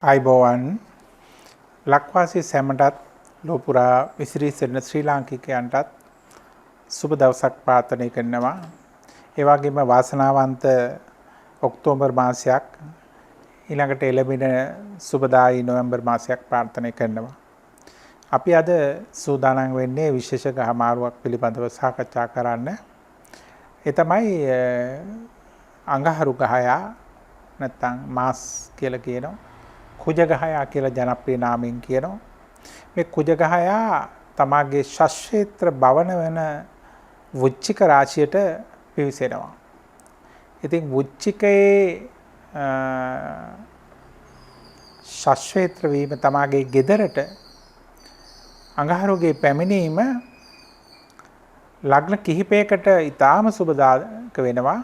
අයිබෝවන් ලක්වාසී සැමටත් ලෝපුරා විසිරී සිටින ශ්‍රී ලාංකිකයන්ටත් සුබ දවසක් ප්‍රාර්ථනා කරනවා. ඒ වගේම වාසනාවන්ත ඔක්තෝබර් මාසයක් ඊළඟට එළඹෙන සුබදායි නොවැම්බර් මාසයක් ප්‍රාර්ථනා කරනවා. අපි අද සූදානම් වෙන්නේ විශේෂ ගහමාරුවක් පිළිබඳව සාකච්ඡා කරන්න. ඒ තමයි අඟහරු ගහයා නැත්නම් මාස් කියලා කියනවා. කුජගහයා කියලා ජනප්‍රිය නාමයෙන් කියනවා. මේ කුජගහයා තමාගේ ශස්ත්‍රේත්‍ර භවන වෙන වෘච්චික රාශියට පිවිසෙනවා. ඉතින් වෘච්චිකයේ ශස්ත්‍රේත්‍ර වීම තමාගේ ගෙදරට අඟහරුගේ පැමිණීම ලග්න කිහිපයකට ඊටාම සුබදායක වෙනවා.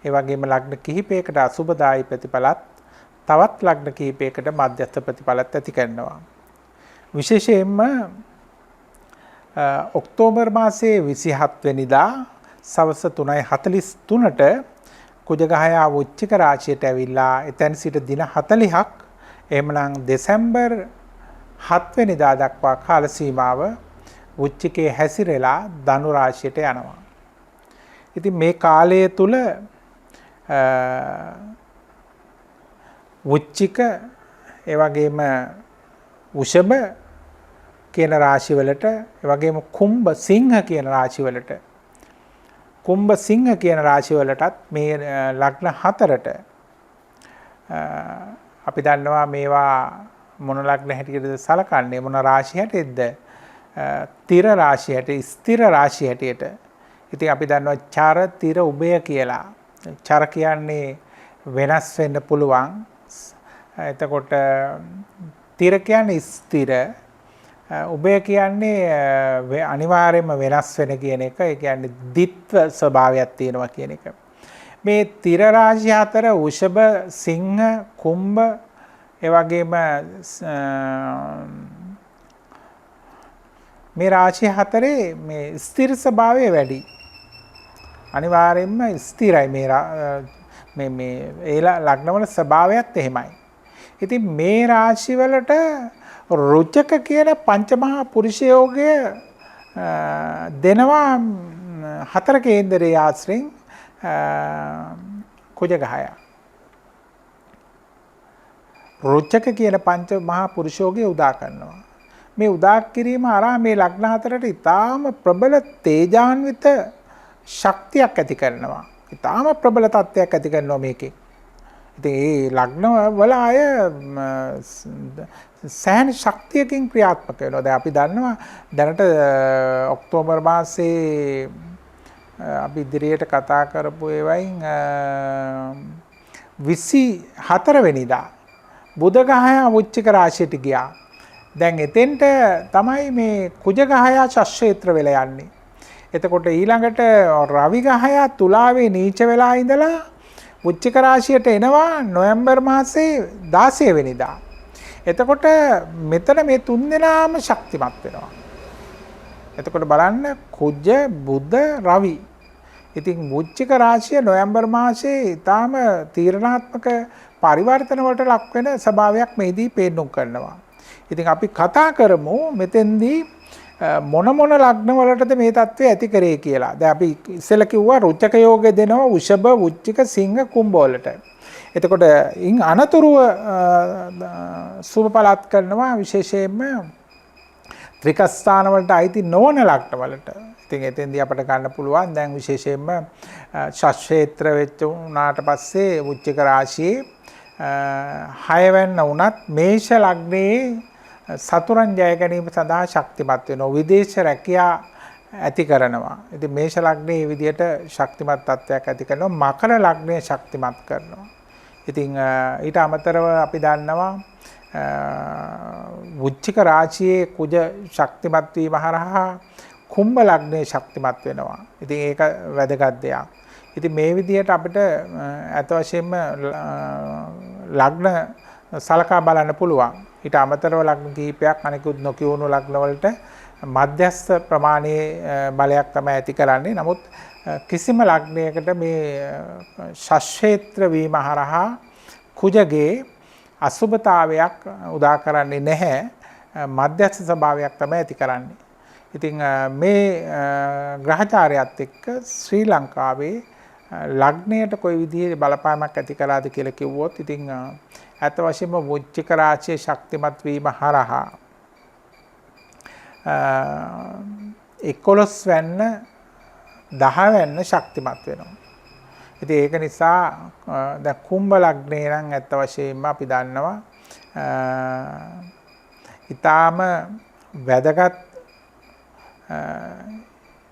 ඒ වගේම ලග්න කිහිපයකට අසුබදායි ප්‍රතිඵලත් තවත් ලග්න කිහිපයකට මධ්‍යස්ථ ප්‍රතිඵලත් ඇති කරනවා. විශේෂයෙන්ම ඔක්තෝබර් මාසයේ 27 වෙනිදා සවස් 3:43ට කුජගහයා වෘශ්චික රාශියට ඇවිල්ලා එතැන් සිට දින 40ක් එහෙමනම් දෙසැම්බර් 7 වෙනිදා දක්වා කාල සීමාව වෘශ්චිකයේ හැසිරෙලා ධනු රාශියට යනවා. ඉතින් මේ කාලය තුල වෘශ්චික ඒ වගේම වෘෂභ කියන රාශිවලට ඒ වගේම කුම්භ සිංහ කියන රාශිවලට කුම්භ සිංහ කියන රාශිවලටත් මේ ලග්න හතරට අපි දන්නවා මේවා මොන ලග්න හැටියටද සලකන්නේ මොන රාශිය හැටියටද තිර රාශිය හැටියට ස්ථිර රාශිය හැටියට. ඉතින් අපි දන්නවා චර තිර උභය කියලා. චර කියන්නේ වෙනස් වෙන්න පුළුවන්. එතකොට තිර කියන්නේ ස්ථිර, උභය කියන්නේ අනිවාර්යයෙන්ම වෙනස් වෙන කියන එක. ඒ කියන්නේ ද්විත්ව ස්වභාවයක් තියෙනවා කියන එක. මේ තිර රාශිය අතර වෘෂභ, සිංහ, කුම්භ ඒ වගේම මේ රාශිය හතරේ මේ ස්ථිර ස්වභාවය වැඩි. අනිවාර්යයෙන්ම ස්ථිරයි මේ ඒ ලග්නවල ස්වභාවයත් එහෙමයි. ඉතින් මේ රාශිවලට රුචක කියන පංචමහා පුරුෂ යෝගය දෙනවා හතර කේන්දරයේ ආශ්‍රයෙන් කුජගහය. රුචක කියන පංචමහා පුරුෂ යෝගය උදා කරනවා. මේ උදා කිරීම අරා මේ ලග්න හතරට ඊටාම ප්‍රබල තේජාන්විත ශක්තියක් ඇති කරනවා. ඊටාම ප්‍රබල තත්ත්වයක් ඇති කරනවා මේකේ. ඉතින් මේ ලග්න වල අය සෑහෙන ශක්තියකින් ක්‍රියාත්මක වෙනවා. දැන් අපි දන්නවා දැනට ඔක්තෝබර් මාසයේ අපි ඉදිරියට කතා කරපු ඒවයින් 24 වෙනිදා බුධගහයා වෘශ්චික රාශියට ගියා. දැන් එතෙන්ට තමයි මේ කුජගහයා ශස්ත්‍රේත්‍ර වෙලා යන්නේ. එතකොට ඊළඟට රවිගහයා තුලාවේ නීච වෙලා ඉඳලා වෘශ්චික රාශියට එනවා නොවැම්බර් මාසයේ 16 වෙනිදා. එතකොට මෙතන මේ තුන් දෙනාම ශක්තිමත් වෙනවා. එතකොට බලන්න කුජ බුධ රවි. ඉතින් වෘශ්චික රාශිය නොවැම්බර් මාසයේ ඊටාම තීරණාත්මක පරිවර්තන වලට ලක් වෙන ස්වභාවයක් මේදී පේන්නු කරනවා. ඉතින් අපි කතා කරමු මෙතෙන්දී මොන ලග්න වලටද මේ தત્ත්වය ඇති කරේ කියලා. දැන් අපි ඉස්සෙල්ලා කිව්වා රුචක යෝගය දෙනවා වෘෂභ, වෘශ්චික, සිංහ, කුම්භ වලට. එතකොට ඉන් අනතුරුව සුබපලත් කරනවා විශේෂයෙන්ම ත්‍රික ස්ථාන වලට අයිති නොවන ලග්න වලට. ඉතින් එතෙන්දී අපිට ගන්න පුළුවන් දැන් විශේෂයෙන්ම ශස්ත්‍රේත්‍ර වෙච්ච උනාට පස්සේ වෘශ්චික රාශියේ 6 වෙන්න උනත් මේෂ ලග්නයේ සතුරන් ජය ගැනීම සඳහා ශක්තිමත් වෙනවා. විදේශ රැකියා ඇති කරනවා. ඉතින් මේෂ ලග්නයේ මේ විදිහට ශක්තිමත් තත්ත්වයක් ඇති කරනවා. මකර ලග්නය ශක්තිමත් කරනවා. ඉතින් ඊට අමතරව අපි දන්නවා වෘශ්චික රාශියේ කුජ ශක්තිමත් වීම හරහා කුම්භ ලග්නය ශක්තිමත් වෙනවා. ඉතින් ඒක වැදගත් දෙයක්. ඉතින් මේ විදිහට අපිට අත වශයෙන්ම ලග්න සලකා බලන්න පුළුවන්. ඊට අමතරව ලග්න කිහිපයක් අනිකුත් නොකියුණු ලග්න වලට මධ්‍යස්ථ ප්‍රමාණයේ බලයක් තමයි ඇති කරන්නේ. නමුත් කිසිම ලග්නයකට මේ ශස්ත්‍රේත්‍ර වීම හරහා කුජගේ අසුභතාවයක් උදා කරන්නේ නැහැ. මධ්‍යස්ථ ස්වභාවයක් තමයි ඇති කරන්නේ. ඉතින් මේ ග්‍රහචාරයත් එක්ක ශ්‍රී ලංකාවේ ලග්නයට කොයි විදිහේ බලපෑමක් ඇති කරාද කියලා කිව්වොත් ඉතින් ඇත්ත වශයෙන්ම වෘශ්චික රාශියේ ශක්තිමත් වීම හරහා 11 වැන්න 10 වැන්න ශක්තිමත් වෙනවා. ඉතින් ඒක නිසා දැන් කුම්භ ලග්නේ නම් ඇත්ත වශයෙන්ම අපි දන්නවා ඊටාම වැදගත්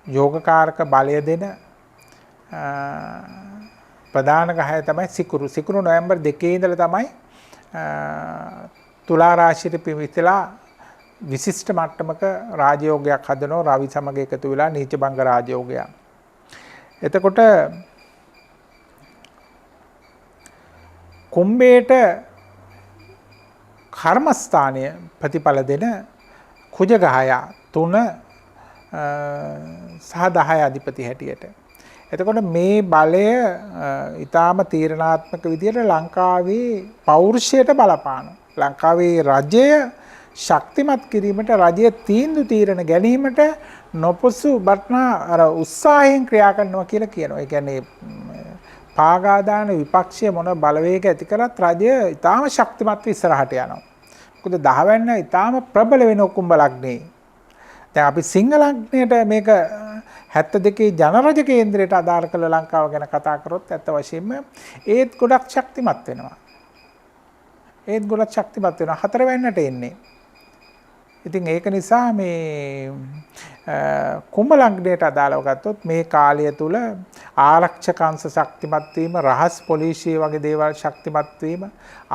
යෝගකාරක බලය දෙන ප්‍රධාන ග්‍රහය තමයි සිකුරු. සිකුරු නොවැම්බර් 2 ඉඳලා තමයි තුලා රාශියට පිවිසලා විශිෂ්ට මට්ටමක රාජයෝගයක් හදනවා රවි සමග එකතු වෙලා නීච භංග රාජයෝගයක්. එතකොට කුම්භයට කර්මස්ථානය ප්‍රතිඵල දෙන කුජ ග්‍රහය 3 සහ 10 අධිපති හැටියට. එතකොට මේ බලය ඊටාම තීරණාත්මක විදිහට ලංකාවේ පෞරුෂයට බලපානවා. ලංකාවේ රජය ශක්තිමත් කිරීමට රජය තීන්දුව තීරණ ගැනීමට නොපසු බටනා අර උත්සාහයෙන් ක්‍රියා කරනවා කියලා කියනවා. ඒ කියන්නේ පාගාදාන විපක්ෂය මොන බලවේග ඇති කරත් රජය ඊටාම ශක්තිමත්ව ඉස්සරහට යනවා. මොකද 10 වෙන්න ඊටාම ප්‍රබල වෙන කුම්භ ලග්නේ. දැන් අපි සිංහ ලග්නයට මේක 72 ජනරජ කේන්ද්‍රයට අදාළ කළ ලංකාව ගැන කතා කරොත් ඇත්ත වශයෙන්ම ඒත් ගොඩක් ශක්තිමත් වෙනවා. ඒත් ගොඩක් ශක්තිමත් වෙනවා 4 වෙන්නට එන්නේ. ඉතින් ඒක නිසා මේ කුම්භ ලග්නයට අදාළව ගත්තොත් මේ කාලය තුල ආරක්ෂක අංශ ශක්තිමත් වීම, රහස් පොලිසිය වගේ දේවල් ශක්තිමත් වීම,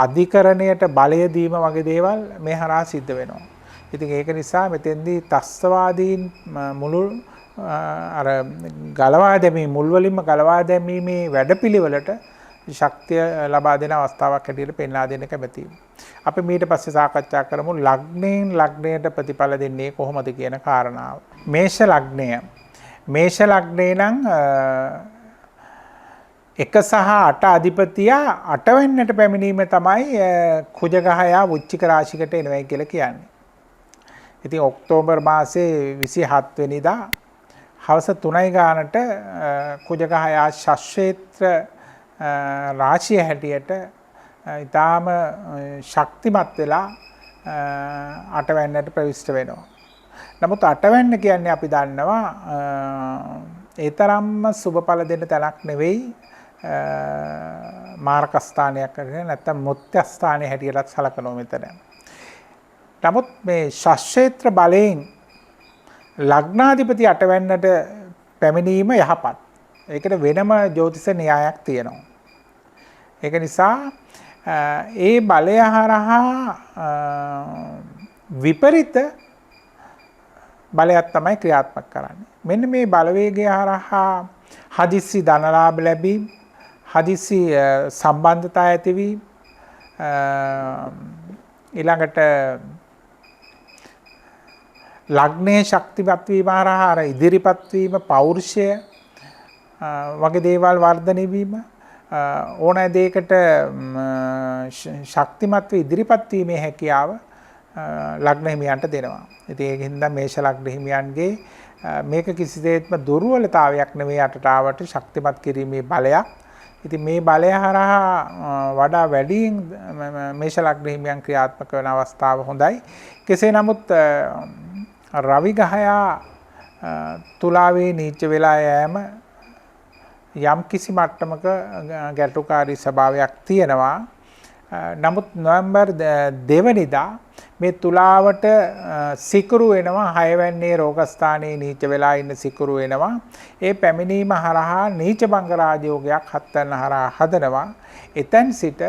අධිකරණයට බලය දීම වගේ දේවල් මේ හරහා සිද්ධ වෙනවා. ඉතින් ඒක නිසා මෙතෙන්දී ත්‍ස්තවාදීන් මුළු අර ගලවා දැමීම මුල් වලින්ම ගලවා දැමීමේ වැඩපිළිවෙලට ශක්තිය ලබා දෙන අවස්ථාවක් හැටියට පෙන්වා දෙන්න කැමැතියි. අපි ඊට පස්සේ සාකච්ඡා කරමු ලග්නයෙන් ලග්නයට ප්‍රතිඵල දෙන්නේ කොහොමද කියන කාරණාව. මේෂ ලග්නය. මේෂ ලග්නේ නම් 1 සහ 8 අධිපතියා 8 වෙන්නට පැමිණීම තමයි කුජ ග්‍රහය වෘශ්චික රාශියකට එනවයි කියලා කියන්නේ. ඉතින් ඔක්තෝබර් මාසේ 27 වෙනිදා හවස 3යි ගානට කුජ ග්‍රහය ශස්ත්‍රේත්‍ර රාශිය හැටියට ඊටාම ශක්තිමත් වෙලා 8 වෙන්නට ප්‍රවිෂ්ඨ වෙනවා. නමුත් 8 වෙන්න කියන්නේ අපි දන්නවා ඒ තරම්ම සුබඵල දෙන්න තැනක් නෙවෙයි මාරක ස්ථානයක් කරගෙන නැත්නම් මුත්‍ය ස්ථානයේ හැටියටත් සලකනවා මෙතන. නමුත් මේ ශස්ත්‍රේත්‍ර බලයෙන් ලග්නාධිපති 8 වෙන්නට පැමිණීම යහපත්. ඒකට වෙනම ජ්‍යොතිෂ න්‍යායක් තියෙනවා. ඒක නිසා ඒ බලය හරහා විපරිත බලයක් තමයි ක්‍රියාත්මක කරන්නේ. මෙන්න මේ බලවේගය හරහා හදිස්සි ධනලාභ ලැබීම, හදිස්සි සම්බන්ධතා ඇතිවීම, ඊළඟට ලග්නයේ ශක්තිමත් වීම හරහා අර ඉදිරිපත් වීම, පෞරුෂය වගේ දේවල් වර්ධනය වීම, ඕනෑ දෙයකට ශක්තිමත්ව ඉදිරිපත් වීමේ හැකියාව ලග්න හිමියන්ට දෙනවා. ඉතින් ඒකින්ද මේෂ ලග්න හිමියන්ගේ මේක කිසිසේත්ම දුර්වලතාවයක් නෙවෙයි යටට ආවට ශක්තිමත් කිරීමේ බලයක්. ඉතින් මේ බලය හරහා වඩා වැඩියෙන් මේෂ ලග්න හිමියන් ක්‍රියාත්මක වන අවස්ථාව හොඳයි. කෙසේ නමුත් රවි ග්‍රහයා තුලාවේ නීච වෙලා යෑම යම් කිසි මට්ටමක ගැටුකාරී ස්වභාවයක් තියෙනවා. නමුත් නොවැම්බර් 2 වෙනිදා මේ තුලාවට සිකුරු වෙනවා. 6 වැන්නේ රෝගස්ථානයේ නීච වෙලා ඉන්න සිකුරු වෙනවා. ඒ පැමිණීම හරහා නීච භංග රාජයෝගයක් 7 වෙනි හරහා හදනවා. එතෙන් සිට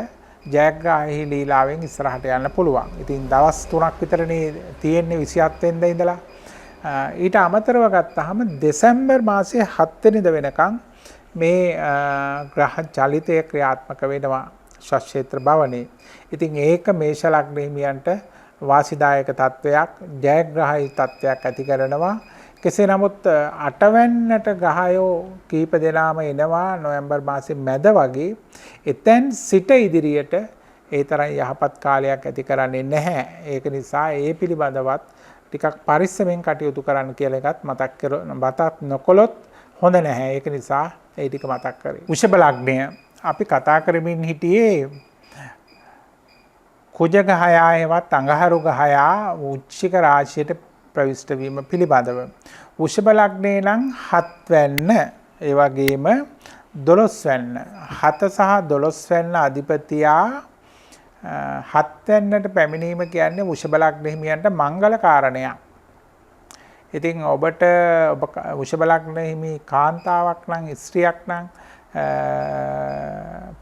ජයග්‍රාහී ලීලාවෙන් ඉස්සරහට යන්න පුළුවන්. ඉතින් දවස් 3ක් විතරනේ තියෙන්නේ 27 වෙනිදා ඉඳලා. ඊට අමතරව ගත්තාම දෙසැම්බර් මාසයේ 7 වෙනිදා වෙනකන් මේ ග්‍රහ චලිතය ක්‍රියාත්මක වෙනවා ශස්ත්‍රේත්‍ර භවනේ. ඉතින් ඒක මේෂ ලග්න හිමියන්ට වාසිදායක තත්වයක්, ජයග්‍රාහී තත්වයක් ඇති කරනවා. කෙසේ නමුත් 8 වෙන්නට ග්‍රහයෝ කීප දෙනාම එනවා නොවැම්බර් මාසයේ මැද වගේ. එතෙන් සිට ඉදිරියට ඒ තරම් යහපත් කාලයක් ඇති කරන්නේ නැහැ. ඒක නිසා ඒ පිළිබඳවත් ටිකක් පරිස්සමෙන් කටයුතු කරන්න කියලා එකත් මතක් නොකළොත් හොඳ නැහැ. ඒක නිසා ඒ ටික මතක් කරේ. වෘෂභ ලග්නය අපි කතා කරමින් හිටියේ කුජ ගහයා හෙවත් අඟහරු ගහයා වෘශ්චික රාශියට ප්‍රවිෂ්ඨ වීම පිළිබඳව. වෘෂභ ලග්නේ නම් 7 වැන්න, ඒ වගේම 12 වැන්න. 7 සහ 12 වැන්න අධිපතියා 7 වැන්නට පැමිණීම කියන්නේ වෘෂභ ලග්න හිමියන්ට මංගල කාරණයක්. ඉතින් ඔබට වෘෂභ ලග්න හිමි කාන්තාවක් නම්, ස්ත්‍රියක් නම්,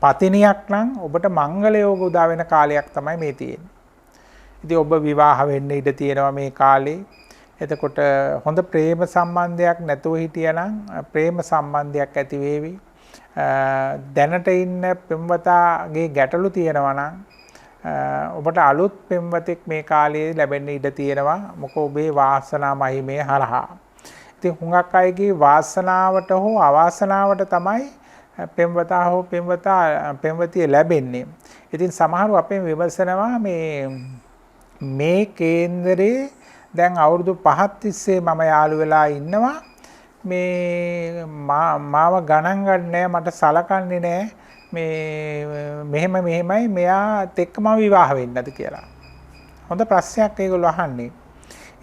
පතිනියක් නම් ඔබට මංගල යෝග උදා වෙන කාලයක් තමයි මේ තියෙන්නේ. ඉතින් ඔබ විවාහ වෙන්න ඉඩ තියෙනවා මේ කාලේ. එතකොට හොඳ ප්‍රේම සම්බන්ධයක් නැතුව හිටියනම් ප්‍රේම සම්බන්ධයක් ඇති වේවි. දැනට ඉන්න පෙම්වතාගේ ගැටලු තියෙනවා නම් ඔබට අලුත් පෙම්වතෙක් මේ කාලේ ලැබෙන්න ඉඩ තියෙනවා. මොකද ඔබේ වාසනා මහිමය හරහා. ඉතින් හුඟක් අයගේ වාසනාවට හෝ අවාසනාවට තමයි පෙම්වතා හෝ පෙම්වතිය ලැබෙන්නේ. ඉතින් සමහරව අපෙන් විමසනවා මේ කේන්දරේ දැන් අවුරුදු 5ක් තිස්සේ මම යාළු වෙලා ඉන්නවා. මේ මාව ගණන් ගන්නෑ, මට සලකන්නේ නෑ. මෙහෙමයි මෙයාත් එක්ක මම විවාහ වෙන්නද කියලා. හොඳ ප්‍රශ්නයක් ඒගොල්ලෝ අහන්නේ.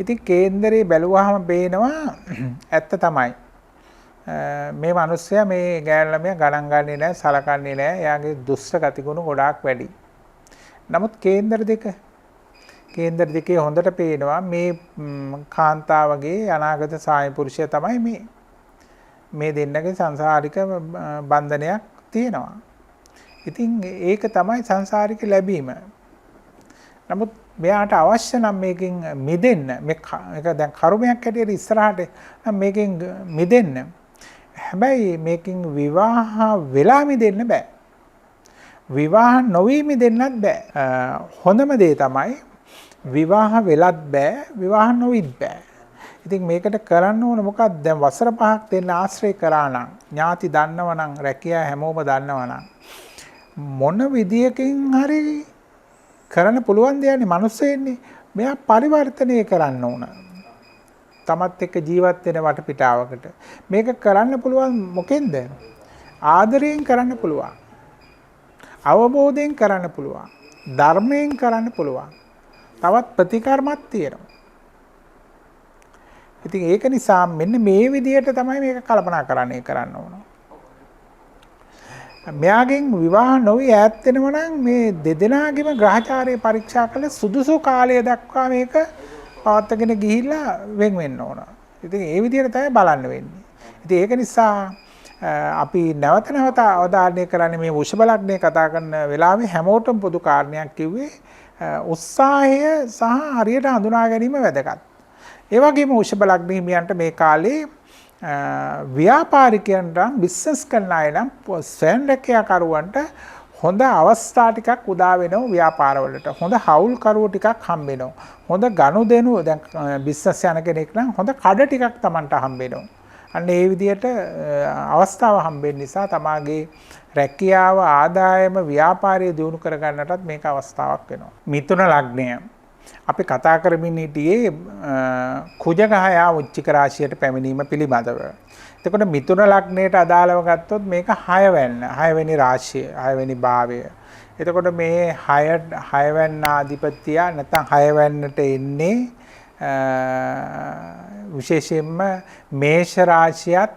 ඉතින් කේන්දරේ බැලුවාම පේනවා ඇත්ත තමයි. මේ මිනිස්සයා මේ ගෑනු ළමයා ගණන් ගන්නේ නැහැ, සලකන්නේ නැහැ. එයාගේ දුෂ්ට ගතිගුණ ගොඩාක් වැඩි. නමුත් කේන්දර දෙකේ හොඳට පේනවා මේ කාන්තාවගේ අනාගත සාමි පුරුෂයා තමයි මේ දෙන්නගේ සංසාරික බන්ධනයක් තියෙනවා. ඉතින් ඒක තමයි සංසාරික ලැබීම. නමුත් මෙයාට අවශ්‍ය නම් මේකෙන් මිදෙන්න, මේක දැන් කර්මයක් හැටියට ඉස්සරහට මේකෙන් මිදෙන්න. හැබැයි මේකෙන් විවාහ වෙලා මිදෙන්න බෑ. විවාහ නොවි මිදෙන්නත් බෑ. හොඳම දේ තමයි විවාහ වෙලත් බෑ, විවාහ නොවිත් බෑ. ඉතින් මේකට කරන්න ඕන මොකක්ද? දැන් වසර 5ක් දෙන්න ආශ්‍රය කරා නම්, ඥාති දන්නවනම්, රැකියා හැමෝම දන්නවනම් මොන විදියකින් හරි කරන්න පුළුවන් දෙයක්නේ මිනිස්සෙන්නේ. මෙයා පරිවර්තනය කරන්න ඕන. තමත් එක්ක ජීවත් වෙන වටපිටාවකට. මේක කරන්න පුළුවන් මොකෙන්ද? ආදරයෙන් කරන්න පුළුවන්. අවබෝධයෙන් කරන්න පුළුවන්. ධර්මයෙන් කරන්න පුළුවන්. තවත් ප්‍රතිකර්මයක් තියෙනවා. ඉතින් ඒක නිසා මෙන්න මේ විදිහට තමයි මේක කල්පනා කරන්න ඕන. මෙයාගෙන් විවාහ නොවි ඈත් වෙනවා නම් මේ දෙදෙනාගේම ග්‍රහචාරය පරීක්ෂා කළ සුදුසු කාලය දක්වා මේක පවත්වාගෙන ගිහිල්ලා වෙන් වෙන්න ඕන. ඉතින් ඒ විදිහට තමයි බලන්න වෙන්නේ. ඉතින් ඒක නිසා අපි නැවත අවධාරණය කරන්නේ මේ වෘෂභ ලග්නය කතා කරන වෙලාවේ හැමෝටම පොදු කාරණයක් කිව්වේ උත්සාහය සහ හරියට හඳුනා ගැනීම වැදගත්. ඒ වගේම වෘෂභ ලග්න හිමියන්ට මේ කාලේ ව්‍යාපාරිකයන්ට බිස්නස් කරන අය නම් ස්වයං රැකියාකරුවන්ට හොඳ අවස්ථා ටිකක් උදා වෙනවා. ව්‍යාපාරවලට හොඳ හවුල්කරුවෝ ටිකක් හම්බ වෙනවා. හොඳ ගනුදෙනු දැන් බිස්නස් යන කෙනෙක් නම් හොඳ කඩ ටිකක් Tamanට හම්බ වෙනවා. අන්න ඒ විදිහට අවස්ථාව හම්බෙන්න නිසා තමාගේ රැකියාව, ආදායම, ව්‍යාපාරය දියුණු කරගන්නටත් මේක අවස්ථාවක් වෙනවා. මිථුන ලග්නය අපි කතා කරමින් හිටියේ කුජ ගහයා වෘශ්චික රාශියට පැමිණීම පිළිබඳව. එතකොට මිථුන ලග්නයට අදාළව ගත්තොත් මේක 6 වෙනි රාශිය, 6 වෙනි භාවය. එතකොට මේ 6 වෙනි අධිපතිය නැත්නම් 6 වෙනිට එන්නේ විශේෂයෙන්ම මේෂ රාශියත්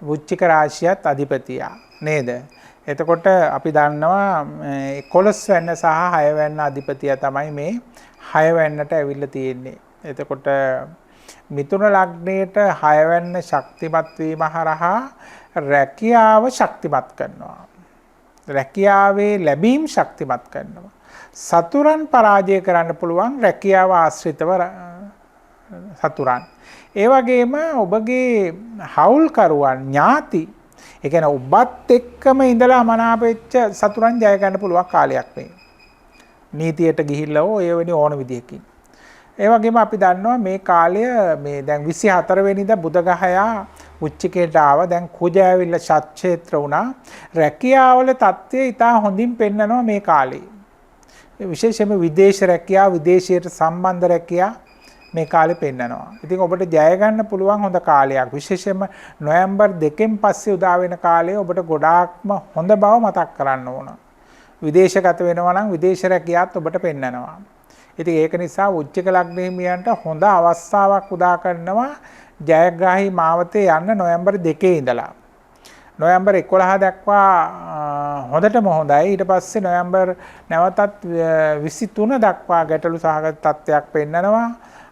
වෘශ්චික රාශියත් අධිපතියා නේද? එතකොට අපි දන්නවා 11 වෙනි සහ 6 වෙනි අධිපතියා තමයි මේ 6 වෙනිට ඇවිල්ලා තියෙන්නේ. එතකොට මිථුන ලග්නයේට 6 වෙනි ශක්තිමත් වීම හරහා රැකියාව ශක්තිමත් කරනවා. රැකියාවේ ලැබීම් ශක්තිමත් කරනවා. සතුරන් පරාජය කරන්න පුළුවන් රැකියාව ආශ්‍රිතව සතුරන්. ඒ වගේම ඔබගේ හවුල්කරුවන් ඥාති, ඒ කියන්නේ ඔබත් එක්කම ඉඳලා මනාපෙච්ච සතුරන් ජය ගන්න පුළුවන් කාලයක් මේ. නීතියට ගිහිල්ලා ඔය වෙනි ඕන විදියකින්. ඒ වගේම අපි දන්නවා මේ කාලය මේ දැන් 24 වෙනිදා බුධ ගහයා උච්චකේට ආව. දැන් කුජ ඇවිල්ලා ශත්ක්ෂේත්‍ර වුණා. රැකියාවල තත්ත්වය ඉතා හොඳින් පෙන්නනවා මේ කාලේ. විශේෂයෙන්ම විදේශ රැකියාව විදේශයට සම්බන්ධ රැකියාව මේ කාලේ පෙන්නනවා. ඉතින් ඔබට ජය ගන්න පුළුවන් හොඳ කාලයක්. විශේෂයෙන්ම නොවැම්බර් 2 පස්සේ උදා වෙන කාලය ඔබට ගොඩාක්ම හොඳ බව මතක් කරන්න ඕන. විදේශගත වෙනවා නම් විදේශ රැකියාවත් ඔබට පෙන්නනවා. ඉතින් ඒක නිසා වෘශ්චික ලග්න හිමියන්ට හොඳ අවස්ථාවක් උදා කරනවා ජයග්‍රාහී මාවතේ යන්න නොවැම්බර් 2 ඉඳලා. නොවැම්බර් 11 දක්වා හොඳටම හොඳයි. ඊට පස්සේ නොවැම්බර් නැවතත් 23 දක්වා ගැටලු සහගත තත්ත්වයක් පෙන්නනවා.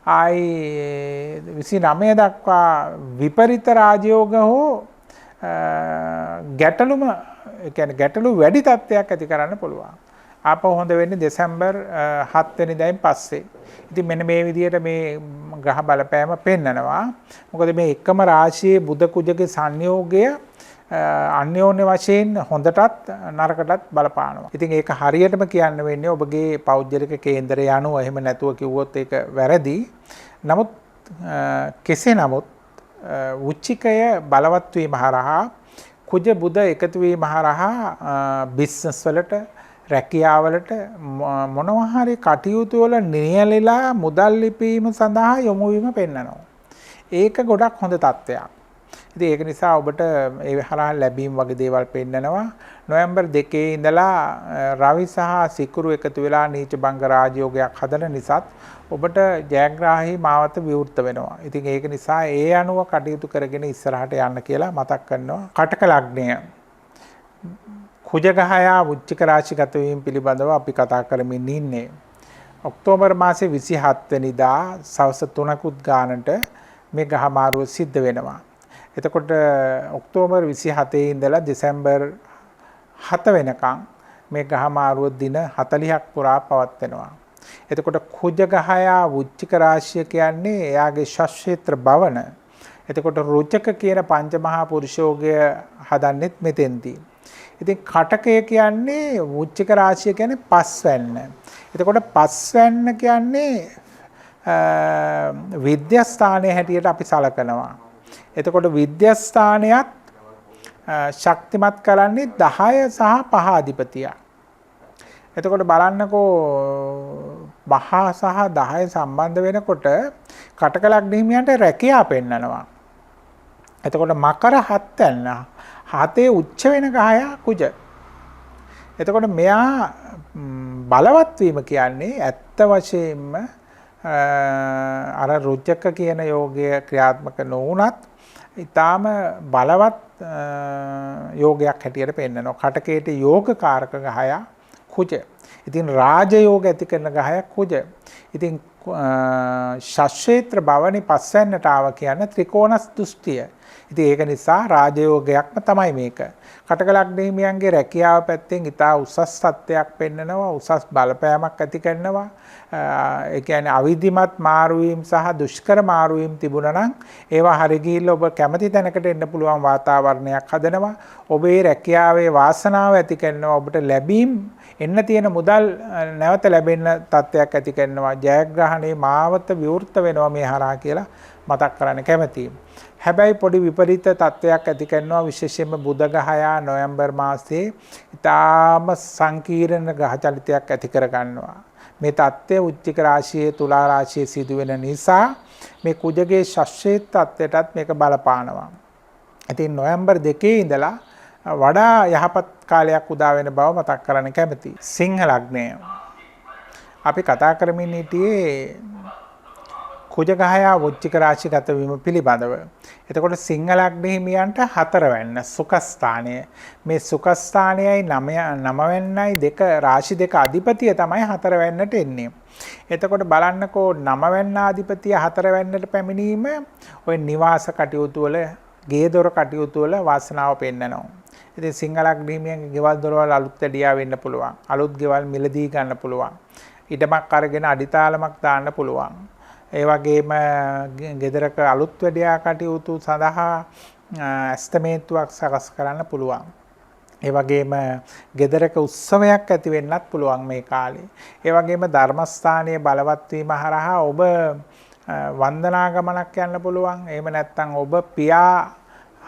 ආයි 29 දක්වා විපරිත රාජයෝග හෝ ගැටලුම කියන්නේ ගැටලු වැඩි තත්ත්වයක් ඇති කරන්න පුළුවන්. ආපහු හොඳ වෙන්නේ දෙසැම්බර් 7 වෙනිදායින් පස්සේ. ඉතින් මෙන්න මේ විදිහට මේ ග්‍රහ බලපෑම පෙන්නනවා. මොකද මේ එකම රාශියේ බුධ කුජගේ සංයෝගය අන්‍යෝන්‍ය වශයෙන් හොඳටත් නරකටත් බලපානවා. ඉතින් ඒක හරියටම කියන්න වෙන්නේ ඔබගේ පෞද්ගලික කේන්දරය අනුව. එහෙම නැතුව කිව්වොත් ඒක වැරදි. නමුත් කෙසේ නමුත් වෘශ්චිකය බලවත් වීම හරහා කුජ බුධ එකතු වීම හරහා බිස්නස් වලට රැකියාවලට මොනවා හරි කටයුතු වල නියැලෙලා මුදල් ලිපීම සඳහා යොමු වීම පෙන්නනවා. ඒක ගොඩක් හොඳ තත්ත්වයක්. ඉතින් ඒක නිසා ඔබට ඒ හරහා ලැබීම් වගේ දේවල් පෙන්නනවා. නොවැම්බර් 2 ඉඳලා රවි සහ සිකුරු එකතු වෙලා නීච භංග රාජයෝගයක් හදන නිසාත් ඔබට ජයග්‍රාහී මාවත විවෘත වෙනවා. ඉතින් ඒක නිසා ඒ අනුව කටයුතු කරගෙන ඉස්සරහට යන්න කියලා මතක් කරනවා. කටක ලග්නය කුජගහයා වෘශ්චික රාශිගත වීම පිළිබඳව අපි කතා කරමින් ඉන්නේ. ඔක්තෝබර් මාසේ 27 වෙනිදා සවස් 3කුත් ගානට මේ ගහ මාරුව සිද්ධ වෙනවා. එතකොට ඔක්තෝබර් 27 ඉඳලා දෙසැම්බර් 7 වෙනකන් මේ ගහ මාරුව දින 40ක් පුරා පවත්වනවා. එතකොට කුජගහයා වෘශ්චික රාශිය කියන්නේ එයාගේ ශක්ෂේත්‍ර භවන. එතකොට රුචක කියන පංචමහා පුරුෂෝගය හදන්නෙත් මෙතෙන්දී. ඉතින් කටකය කියන්නේ වෘශ්චික රාශිය කියන්නේ පස්වැන්න. එතකොට පස්වැන්න කියන්නේ විද්‍යාස්ථානයේ හැටියට අපි සලකනවා. එතකොට විද්‍යාස්ථානයත් ශක්තිමත් කරන්නේ 10 සහ 5 අධිපතිය. එතකොට බලන්නකෝ 5 සහ 10 සම්බන්ධ වෙනකොට කටක ලග්න හිමියන්ට රැකියාව පෙන්නනවා. එතකොට මකර 7 යන 7 උච්ච වෙන ගහයා කුජ. එතකොට මෙයා බලවත් වීම කියන්නේ ඇත්ත වශයෙන්ම අර රුචක කියන යෝගය ක්‍රියාත්මක නොවුනත් ඊටාම බලවත් යෝගයක් හැටියට පෙන්නනවා. කටකේට යෝගකාරක ගහයා කුජ. ඉතින් රාජයෝග ඇති කරන ගහයා කුජ. ඉතින් ශක්ෂේත්‍ර භවනේ පස්වැන්නට ආව කියන ත්‍රිකෝණස් දෘෂ්ටිය. ඉතින් ඒක නිසා රාජයෝගයක්ම තමයි මේක. කටක ලග්න හිමියන්ගේ රැකියාව පැත්තෙන් ඉතා උසස් තත්ත්වයක් පෙන්නනවා. උසස් බලපෑමක් ඇති කරනවා. ඒ කියන්නේ අවිධිමත් මාරුවීම් සහ දුෂ්කර මාරුවීම් තිබුණා නම් ඒවා හරි ගිහිල්ලා ඔබ කැමති තැනකට එන්න පුළුවන් වාතාවරණයක් හදනවා. ඔබේ රැකියාවේ වාසනාව ඇති කරනවා. ඔබට ලැබීම් එන්න තියෙන මුදල් නැවත ලැබෙන්න තත්ත්වයක් ඇති කරනවා. ජයග්‍රහණේ මාවත විවෘත වෙනවා මේ හරහා කියලා මතක් කරන්න කැමතියි. හැබැයි පොඩි විපරීත තත්ත්වයක් ඇති කරනවා. විශේෂයෙන්ම බුධ ගහයා නොවැම්බර් මාසයේ ඊටාම සංකීර්ණ ග්‍රහ චලිතයක් ඇති කර ගන්නවා. මේ තත්ත්වය වෘශ්චික රාශියේ තුලා රාශියේ සිදුවෙන නිසා මේ කුජගේ ශක්ෂේත් තත්ත්වයටත් මේක බලපානවා. ඉතින් නොවැම්බර් 2 ඉඳලා වඩා යහපත් කාලයක් උදා වෙන බව මතක් කරන්න කැමතියි. සිංහ ලග්නය අපි කතා කරමින් සිටියේ කුජගහයා වෘශ්චික රාශිගත වීම පිළිබඳව. එතකොට සිංහ ලග්න හිමියන්ට 4 වැන්න සුඛස්ථානය. මේ සුඛස්ථානයයි 9 වැන්නයි දෙක රාශි දෙක අධිපතිය තමයි 4 වැන්නට එන්නේ. එතකොට බලන්නකෝ 9 වැන්න අධිපතිය 4 වැන්නට පැමිණීම ඔය නිවාස කටයුතු වල ගේ දොර කටයුතු වල වාසනාව පෙන්නනවා. ඉතින් සිංහ ලග්න හිමියන්ගේ ගෙවල් දොරවල් අලුත් වැඩියා වෙන්න පුළුවන්. අලුත් ගෙවල් මිලදී ගන්න පුළුවන්. ඉඩමක් අරගෙන අඩිතාලමක් දාන්න පුළුවන්. ඒ වගේම ගෙදරක අලුත් වැඩියා කටයුතු සඳහා ඇස්තමේන්තුවක් සකස් කරන්න පුළුවන්. ඒ වගේම ගෙදරක උත්සවයක් ඇති වෙන්නත් පුළුවන් මේ කාලේ. ඒ වගේම ධර්මස්ථානයේ බලවත් වීම හරහා ඔබ වන්දනා ගමනක් යන්න පුළුවන්. එහෙම නැත්නම් ඔබ පියා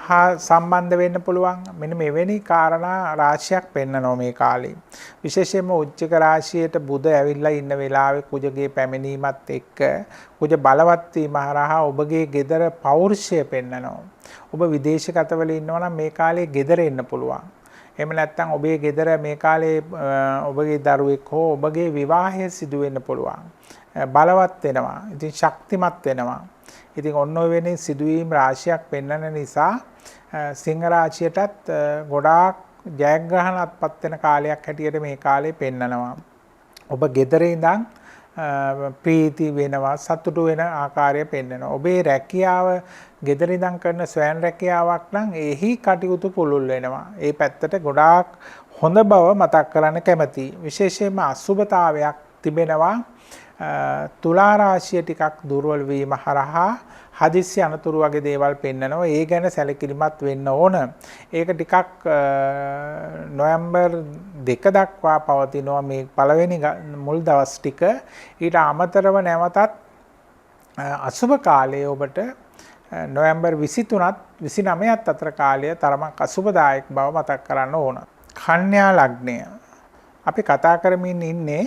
හා සම්බන්ධ වෙන්න පුළුවන්. මෙන්න මෙවැනි කාරණා රාශියක් පෙන්වනවා මේ කාලේ. විශේෂයෙන්ම උච්චක රාශියට බුධ ඇවිල්ලා ඉන්න වෙලාවේ කුජගේ පැමිණීමත් එක්ක කුජ බලවත් වීම හරහා ඔබගේ gedara පෞරුෂය පෙන්වනවා. ඔබ විදේශගතවල ඉන්නවා නම් මේ කාලේ gedara එන්න පුළුවන්. එහෙම නැත්නම් ඔබේ gedara මේ කාලේ ඔබගේ දරුවෙක් හෝ ඔබගේ විවාහය සිදු වෙන්න පුළුවන්. බලවත් වෙනවා. ඉතින් ශක්තිමත් වෙනවා. ඉතින් ඔන්න ඔය වෙන්නේ සිදුවීම් රාශියක් පෙන්වන නිසා සිංහ රාශියටත් ගොඩාක් ජයග්‍රහණත්පත් වෙන කාලයක් හැටියට මේ කාලේ පෙන්නනවා. ඔබ gedare ඉඳන් ප්‍රීති වෙනවා, සතුටු වෙන ආකාරය පෙන්වනවා. ඔබේ රැකියාව gedare ඉඳන් කරන ස්වයං රැකියාවක් නම් එහි කටයුතු පුළුල් වෙනවා. ඒ පැත්තට ගොඩාක් හොඳ බව මතක් කරන්න කැමතියි. විශේෂයෙන්ම අසුබතාවයක් තිබෙනවා. තුලා රාශිය ටිකක් දුර්වල වීම හරහා හදිස්සි අනතුරු වගේ දේවල් පෙන්නනවා. ඒ ගැන සැලකිලිමත් වෙන්න ඕන. ඒක ටිකක් නොවැම්බර් 2 දක්වා පවතිනවා මේ පළවෙනි මුල් දවස් ටික. ඊට අමතරව නැවතත් අසුබ කාලයේ ඔබට නොවැම්බර් 23ත් 29ත් අතර කාලය තරමක් අසුබදායක බව මතක් කරන්න ඕන. කන්‍යා ලග්නය අපි කතා කරමින් ඉන්නේ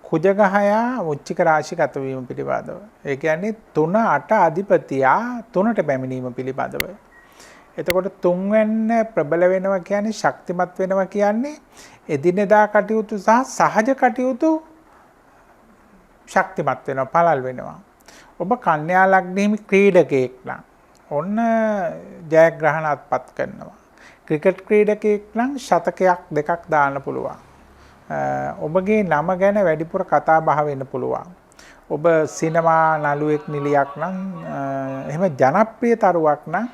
කුජගහයා වෘශ්චික රාශිගත වීම පිළිබඳව. ඒ කියන්නේ 3 8 අධිපතියා 3ට පැමිණීම පිළිබඳව. එතකොට 3 වෙන්න ප්‍රබල වෙනවා කියන්නේ ශක්තිමත් වෙනවා කියන්නේ එදිනෙදා කටයුතු සහ සහජ කටයුතු ශක්තිමත් වෙනවා, පළල් වෙනවා. ඔබ කන්‍යා ලග්නෙහි ක්‍රීඩකයෙක් නම් ඔන්න ජයග්‍රහණත්පත් කරනවා. ක්‍රිකට් ක්‍රීඩකයෙක් නම් ශතකයක් දෙකක් දාන්න පුළුවන්. ඔබගේ නම ගැන වැඩිපුර කතා බහ වෙන්න පුළුවන්. ඔබ සිනමා නළුවෙක් නිලියක් නම් එහෙම ජනප්‍රිය තරුවක් නම්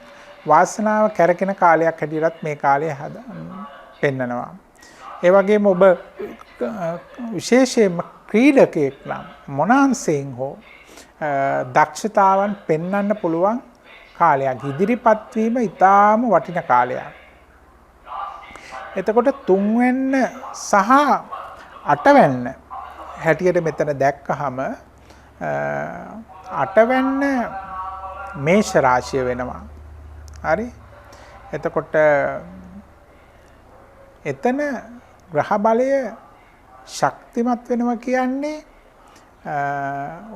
වාසනාව කැරකෙන කාලයක් හැටියටත් මේ කාලය පෙන්නනවා. ඒ වගේම ඔබ විශේෂයෙන්ම ක්‍රීඩකයෙක් නම් මොනාන්සෙන් හෝ දක්ෂතාවන් පෙන්වන්න පුළුවන් කාලයක්. ඉදිරිපත් වීම ඉතාම වටින කාලයක්. එතකොට 3 වෙන්න සහ 8 වෙන්න හැටියට මෙතන දැක්කහම 8 වෙන්න මේෂ රාශිය වෙනවා. හරි? එතකොට එතන ග්‍රහ බලය ශක්තිමත් වෙනවා කියන්නේ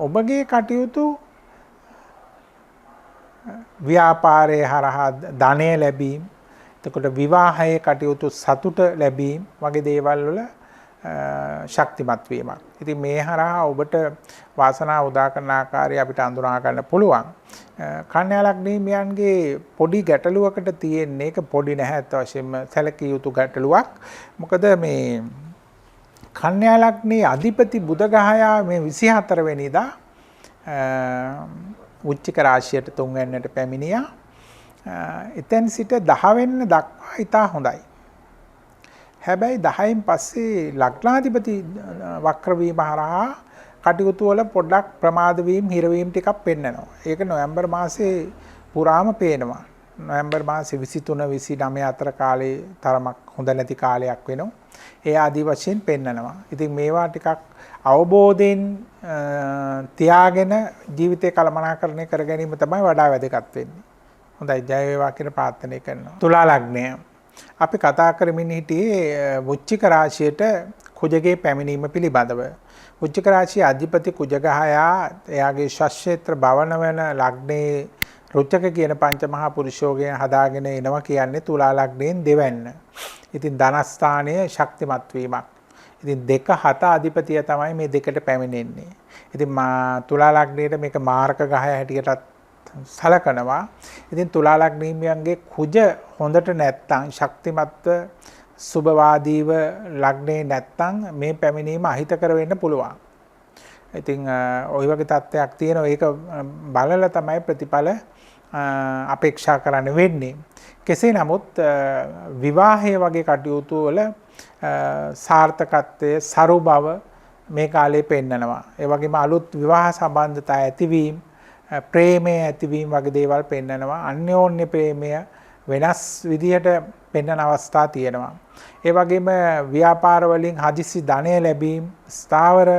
ඔබගේ කටයුතු ව්‍යාපාරයේ හරහා ධනය ලැබීම, එතකොට විවාහයේ කටයුතු සතුට ලැබීම වගේ දේවල් වල ශක්තිමත් වීමක්. ඉතින් මේ හරහා ඔබට වාසනාව උදා කරන ආකාරය අපිට අඳුනා ගන්න පුළුවන්. කන්‍යා ලග්නීමයන්ගේ පොඩි ගැටලුවකට තියෙන්නේ, ඒක පොඩි නැහැ අත් වශයෙන්ම සැලකිය යුතු ගැටලුවක්. මොකද මේ කන්‍යා ලග්නයේ අධිපති බුධ ග්‍රහයා මේ 24 වෙනිදා වෘශ්චික රාශියට 3 වෙනිදාට පැමිණියා. එතෙන් සිට 10 වෙනි දක්වා ඉතා හොඳයි. හැබැයි 10න් පස්සේ ලග්නාධිපති වක්‍ර වීම හරහා කටයුතු වල පොඩ්ඩක් ප්‍රමාද වීම, හිරවීම ටිකක් පෙන්නනවා. ඒක නොවැම්බර් මාසේ පුරාම පේනවා. නොවැම්බර් මාසේ 23 29 අතර කාලේ තරමක් හොඳ නැති කාලයක් වෙනවා. ඒ ආදි වශයෙන් පෙන්නනවා. ඉතින් මේවා ටිකක් අවබෝධයෙන් තියාගෙන ජීවිතේ කළමනාකරණය කර ගැනීම තමයි වඩා වැදගත් වෙන්නේ. හොඳයි, ජය වේවා කියලා ප්‍රාර්ථනා කරනවා. තුලා ලග්නය අපි කතා කරමින් හිටියේ වෘශ්චික රාශියට කුජගේ පැමිණීම පිළිබඳව. වෘශ්චික රාශියේ අධිපති කුජගහයා එයාගේ ශස්ත්‍රේත්‍ර භවන වෙන ලග්නේ රුචක කියන පංචමහා පුරුෂෝගයෙන් හදාගෙන එනවා කියන්නේ තුලා ලග්නයෙන් දෙවැන්න. ඉතින් ධනස්ථානයේ ශක්තිමත් වීමක්. ඉතින් 2 7 අධිපතිය තමයි මේ දෙකට පැමිණෙන්නේ. ඉතින් තුලා ලග්නයේට මේක මාර්ග ග්‍රහය හැටියටත් සලකනවා. ඉතින් තුලා ලග්නීමයන්ගේ කුජ හොඳට නැත්තම්, ශක්තිමත්ව සුභවාදීව ලග්නේ නැත්තම් මේ පැමිණීම අහිතකර වෙන්න පුළුවන්. ඉතින් ওই වගේ තත්ත්වයක් තියෙනවා. ඒක බලලා තමයි ප්‍රතිඵල අපේක්ෂා කරන්න වෙන්නේ. කෙසේ නමුත් විවාහය වගේ කටයුතු වල සාර්ථකත්වයේ සරු බව මේ කාලේ පෙන්නනවා. ඒ වගේම අලුත් විවාහ සම්බන්ධතා ඇතිවීම, ප්‍රේමය ඇතිවීම වගේ දේවල් පෙන්නනවා. අන්‍යෝන්‍ය ප්‍රේමය වෙනස් විදිහට පෙන්වන අවස්ථා තියෙනවා. ඒ වගේම ව්‍යාපාර වලින් හදිසි ධනය ලැබීම, ස්ථාවර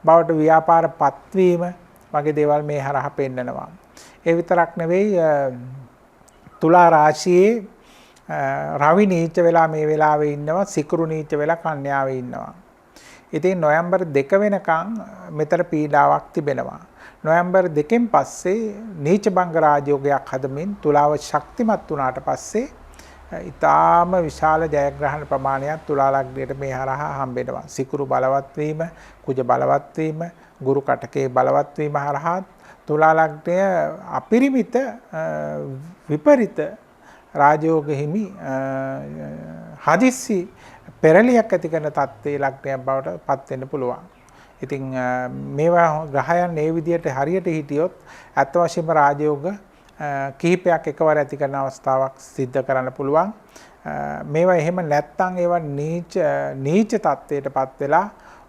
බවට ව්‍යාපාර පත්වීම වගේ දේවල් මේ හරහා පෙන්නනවා. ඒ විතරක් නෙවෙයි තුලා රාශියේ රවි නීච වෙලා මේ වෙලාවේ ඉන්නවා, සිකුරු නීච වෙලා කන්‍යාවේ ඉන්නවා. ඉතින් නොවැම්බර් 2 වෙනකන් මෙතන පීඩාවක් තිබෙනවා. නොවැම්බර් 2න් පස්සේ නීච භංග රාජයෝගයක් හදමින් තුලාව ශක්තිමත් වුණාට පස්සේ ඊටාම විශාල ජයග්‍රහණ ප්‍රමාණයක් තුලා ලග්නයට මේ හරහා හම්බෙනවා. සිකුරු බලවත් වීම, කුජ බලවත් වීම, ගුරු කටකේ බලවත් වීම හරහා තුලා ලග්නය අපරිමිත විපරිත රාජයෝග හිමි හදිස්සි පෙරලියක් ඇති කරන තත්ත්වයේ ලග්නයක් බවට පත් වෙන්න පුළුවන්. ඉතින් මේවා ග්‍රහයන් මේ විදිහට හරියට හිටියොත් අත් වශයෙන්ම රාජයෝග කිහිපයක් එකවර ඇති කරන අවස්ථාවක් සිද්ධ කරන්න පුළුවන්. මේවා එහෙම නැත්නම් ඒවා නීච තත්ත්වයටපත් වෙලා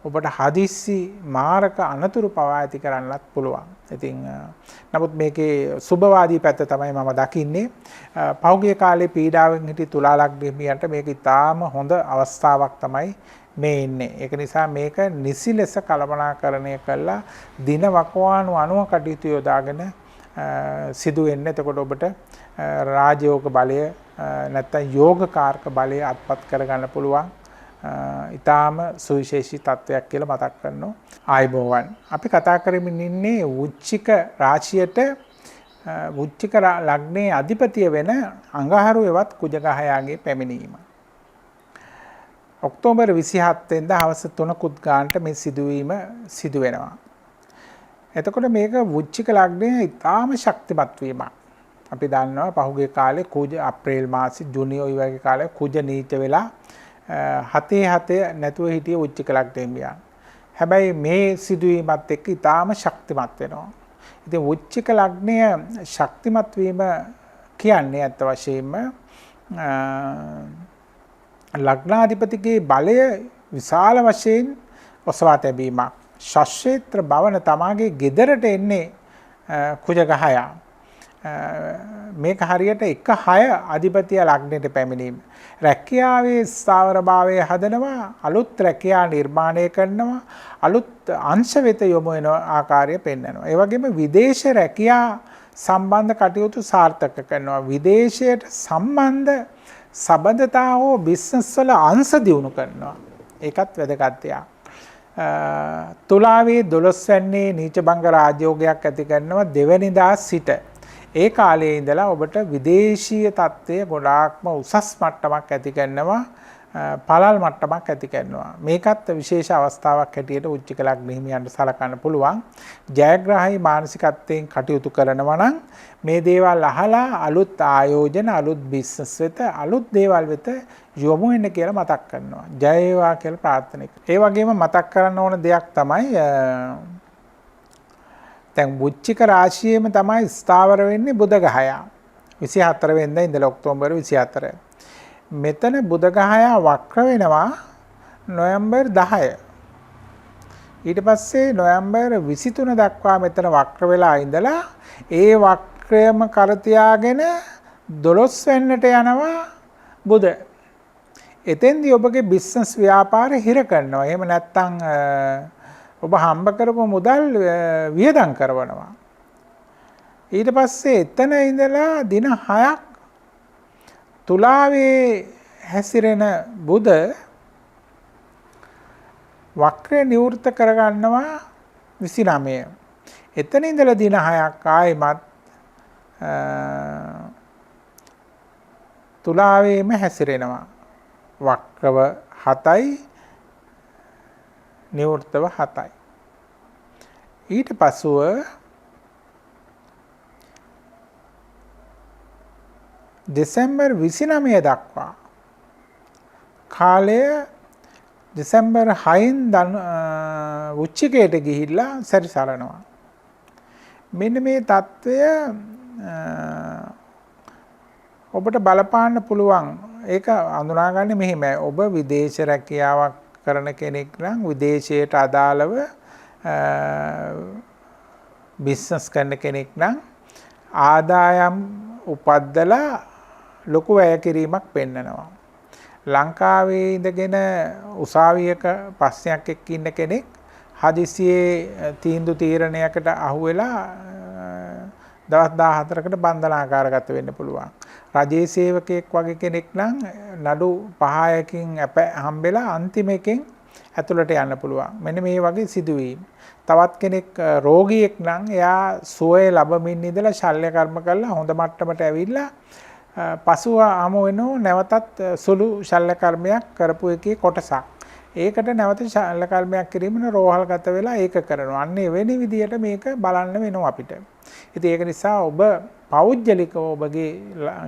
ඔබට හදිස්සි මාරක අනතුරු පවා ඇති කරන්නත් පුළුවන්. ඉතින් නමුත් මේකේ සුබවාදී පැත්ත තමයි මම දකින්නේ. පෞද්ගලික කාලේ පීඩාවෙන් හිටි තුලා ලග්නීයන්ට මේක ඉතාම හොඳ අවස්ථාවක් තමයි මේ ඉන්නේ. ඒක නිසා මේක නිසි ලෙස කළමනාකරණය කළා දින වකවානු අනුව කටයුතු යොදාගෙන සිදු වෙන්න. එතකොට ඔබට රාජයෝග බලය නැත්නම් යෝගකාරක බලය අත්පත් කරගන්න පුළුවන්. ඊටාම සුවිශේෂී තත්වයක් කියලා මතක් කරනවා. ආයුබෝවන්. අපි කතා කරමින් ඉන්නේ වෘශ්චික රාශියට වෘශ්චික ලග්නයේ අධිපතිය වෙන අඟහරු එවත් කුජ ගහයාගේ පැමිණීම. ඔක්තෝබර් 27 වෙනිදා හවස 3කුත් ගානට මේ සිදුවීම සිදු වෙනවා. එතකොට මේක වෘශ්චික ලග්නයේ ඊටාම ශක්තිමත් වීමක්. අපි දන්නවා පහුගිය කාලේ කුජ අප්‍රේල් මාසෙ ජුනි ඔය වගේ කාලේ කුජ නීච වෙලා 7 නැතුව හිටිය වෘශ්චික ලග්නයෙන්. හැබැයි මේ සිදුවීමත් එක්ක ඊටාම ශක්තිමත් වෙනවා. ඉතින් වෘශ්චික ලග්නය ශක්තිමත් වීම කියන්නේ අත් වශයෙන්ම ලග්නාධිපතිගේ බලය විශාල වශයෙන් ඔසවා තැබීමක්. ශස්ත්‍රේත්‍ර භවන තමාගේ ගෙදරට එන්නේ කුජ ගහයා. මේක හරියට 1/6 අධිපතිය ලග්නයට පැමිණීම. රැකියාවේ ස්ථාවරභාවය හදනවා, අලුත් රැකියා නිර්මාණය කරනවා, අලුත් අංශ වෙත යොමු වෙන ආකාරය පෙන්වනවා. ඒ වගේම විදේශ රැකියා සම්බන්ධ කටයුතු සාර්ථක කරනවා. විදේශයට සම්බන්ධ සබඳතා හෝ බිස්නස් වල අංශ දියුණු කරනවා. ඒකත් වැදගත් දෙයක්. තුලාවේ 12 වෙනි නීච භංග රාජයෝගයක් ඇති කරනවා දෙවැනිදා සිට. ඒ කාලයේ ඉඳලා ඔබට විදේශීය තත්ත්වය ගොඩාක්ම උසස් මට්ටමක් ඇති කරනවා, පළල් මට්ටමක් ඇති කරනවා. මේකත් විශේෂ අවස්ථාවක් හැටියට වෘශ්චික ලග්න හිමියන්ට සලකන්න පුළුවන්. ජයග්‍රාහී මානසිකත්වයෙන් කටයුතු කරනවා නම් මේ දේවල් අහලා අලුත් ආයෝජන, අලුත් බිස්නස් වෙත, අලුත් දේවල් වෙත යොමු වෙන්න කියලා මතක් කරනවා. ජය වේවා කියලා ප්‍රාර්ථනා කරනවා. ඒ වගේම මතක් කරන්න ඕන දෙයක් තමයි දැන් වෘශ්චික රාශියේම තමයි ස්ථාවර වෙන්නේ බුධ ගහයා. 24 වෙනිදා ඉඳලා ඔක්තෝබර් 24. මෙතන බුධ ගහයා වක්‍ර වෙනවා නොවැම්බර් 10. ඊට පස්සේ නොවැම්බර් 23 දක්වා මෙතන වක්‍ර වෙලා ඉඳලා ඒ වක්‍රයම කර තියාගෙන 12 වෙනිට යනවා බුධ. එතෙන්දී ඔබගේ බිස්නස් ව්‍යාපාර හිර කරනවා. එහෙම නැත්නම් ඔබ හම්බ කරපු මුදල් වියදම් කරනවා. ඊට පස්සේ එතන ඉඳලා දින 6ක් තුලාවේ හැසිරෙන බුධ වක්‍රය නිවෘත කරගන්නවා 29. එතන ඉඳලා දින 6ක් ආයෙමත් තුලාවේම හැසිරෙනවා. වක්‍රව 7යි නිවෘතව 7යි. ඊට පසුව දෙසැම්බර් 29 දක්වා කාලය දෙසැම්බර් 6න් වෘශ්චිකයට ගිහිල්ලා සැරිසරනවා. මෙන්න මේ தত্ত্বය ඔබට බලපාන්න පුළුවන්. ඒක අඳුනාගන්නේ මෙහෙමයි. ඔබ විදේශ රැකියාවක් කරන කෙනෙක් නම් විදේශයට අදාළව බිස්නස් කරන කෙනෙක් නම් ආදායම් උපද්දලා ලොකු වැය කිරීමක් පෙන්නනවා. ලංකාවේ ඉඳගෙන උසාවියක ප්‍රශ්නයක් එක්ක ඉන්න කෙනෙක් හදිසියේ තීන්දුව තීරණයකට අහු වෙලා දවස් 14කට බන්ධනාගාරගත වෙන්න පුළුවන්. රජයේ සේවකයෙක් වගේ කෙනෙක් නම් නඩු 5කින් හම්බෙලා අන්තිම එකෙන් ඇතුළට යන්න පුළුවන්. මෙන්න මේ වගේ සිදුවීම්. තවත් කෙනෙක් රෝගියෙක් නම් එයා සුවය ලැබමින් ඉඳලා ශල්‍ය කර්ම කරලා හොඳ මට්ටමට ඇවිල්ලා පසුව ආම වෙනෝ නැවතත් සුළු ශල්‍ය කර්මයක් කරපු එකේ කොටසක්. ඒකට නැවත ශල්‍ය කර්මයක් කිරීමන රෝහල්ගත වෙලා ඒක කරනවා. අන්න එවැනි විදියට මේක බලන්න වෙනවා අපිට. ඉතින් ඒක නිසා ඔබ පෞද්ගලිකව ඔබගේ